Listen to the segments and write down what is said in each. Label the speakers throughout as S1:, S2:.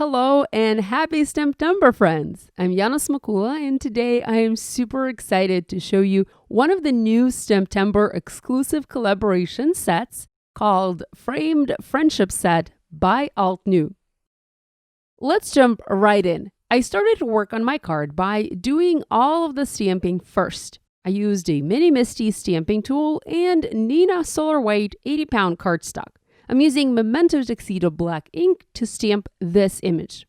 S1: Hello and happy STAMPtember, friends! I'm Yana Smakula, and today I am super excited to show you one of the new STAMPtember exclusive collaboration sets called Framed Friendship Set by Altenew. Let's jump right in. I started to work on my card by doing all of the stamping first. I used a Mini Misty stamping tool and Nina Solar White 80-pound cardstock. I'm using Memento Tuxedo black ink to stamp this image.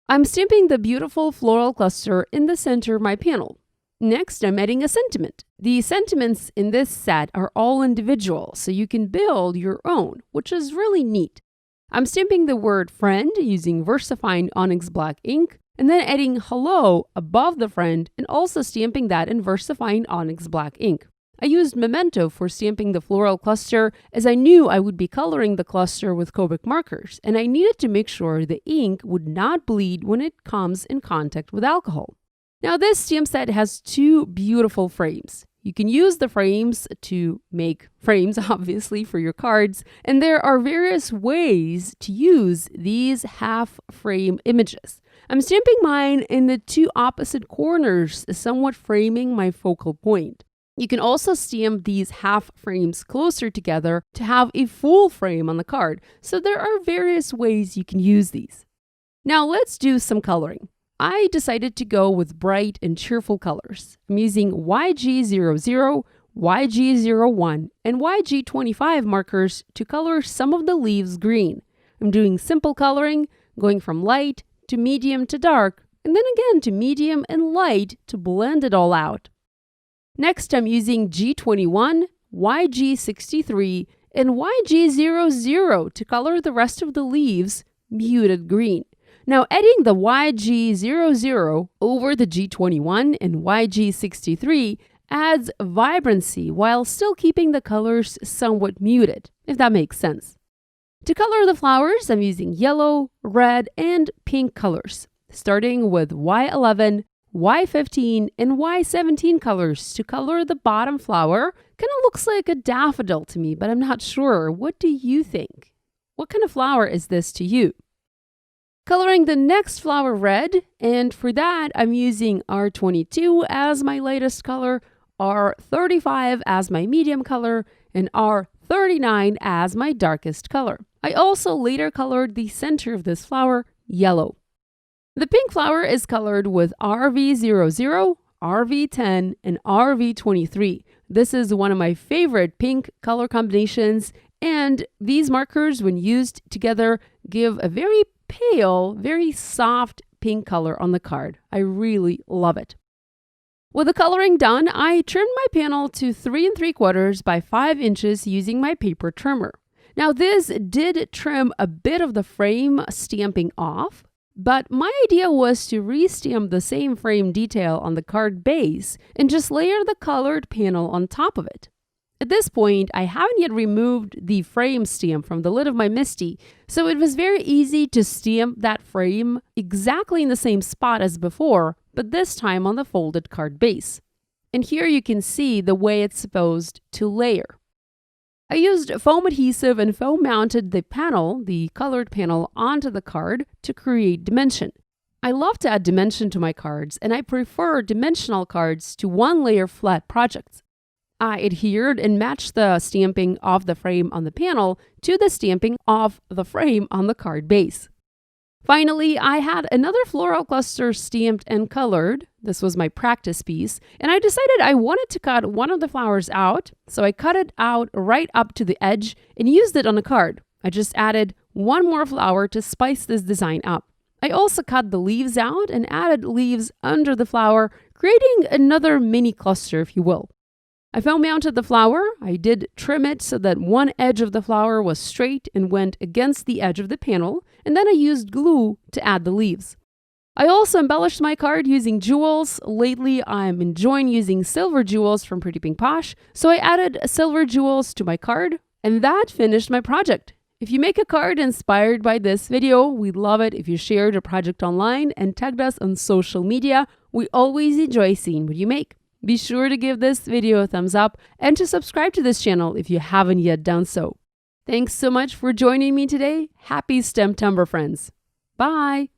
S1: I'm stamping the beautiful floral cluster in the center of my panel. Next, I'm adding a sentiment. The sentiments in this set are all individual, so you can build your own, which is really neat. I'm stamping the word friend using VersaFine Onyx black ink, and then adding hello above the friend and also stamping that in VersaFine Onyx black ink. I used Memento for stamping the floral cluster as I knew I would be coloring the cluster with Copic markers, and I needed to make sure the ink would not bleed when it comes in contact with alcohol. Now this stamp set has two beautiful frames. You can use the frames to make frames, obviously, for your cards, and there are various ways to use these half-frame images. I'm stamping mine in the two opposite corners, somewhat framing my focal point. You can also stamp these half frames closer together to have a full frame on the card, so there are various ways you can use these. Now let's do some coloring. I decided to go with bright and cheerful colors. I'm using YG00, YG01, and YG25 markers to color some of the leaves green. I'm doing simple coloring, going from light to medium to dark, and then again to medium and light to blend it all out. Next, I'm using G21, YG63, and YG00 to color the rest of the leaves muted green. Now, adding the YG00 over the G21 and YG63 adds vibrancy while still keeping the colors somewhat muted, if that makes sense. To color the flowers, I'm using yellow, red, and pink colors, starting with Y11, Y15 and Y17 colors to color the bottom flower. Kind of looks like a daffodil to me, but I'm not sure. What do you think? What kind of flower is this to you? Coloring the next flower red, and for that I'm using R22 as my lightest color, R35 as my medium color, and R39 as my darkest color. I also later colored the center of this flower yellow. The pink flower is colored with RV00, RV10, and RV23. This is one of my favorite pink color combinations, and these markers, when used together, give a very pale, very soft pink color on the card. I really love it. With the coloring done, I trimmed my panel to 3 3/4 by 5 inches using my paper trimmer. Now this did trim a bit of the frame stamping off, but my idea was to re-stamp the same frame detail on the card base and just layer the colored panel on top of it. At this point, I haven't yet removed the frame stamp from the lid of my Misty, so it was very easy to stamp that frame exactly in the same spot as before, but this time on the folded card base. And here you can see the way it's supposed to layer. I used foam adhesive and foam mounted the panel, the colored panel, onto the card to create dimension. I love to add dimension to my cards, and I prefer dimensional cards to one-layer flat projects. I adhered and matched the stamping of the frame on the panel to the stamping of the frame on the card base. Finally, I had another floral cluster stamped and colored. This was my practice piece, and I decided I wanted to cut one of the flowers out, so I cut it out right up to the edge and used it on a card. I just added one more flower to spice this design up. I also cut the leaves out and added leaves under the flower, creating another mini cluster, if you will. I foam mounted the flower. I did trim it so that one edge of the flower was straight and went against the edge of the panel, and then I used glue to add the leaves. I also embellished my card using jewels. Lately, I'm enjoying using silver jewels from Pretty Pink Posh, so I added silver jewels to my card, and that finished my project. If you make a card inspired by this video, we'd love it if you shared your project online and tagged us on social media. We always enjoy seeing what you make. Be sure to give this video a thumbs up and to subscribe to this channel if you haven't yet done so. Thanks so much for joining me today. Happy STAMPtember, friends. Bye!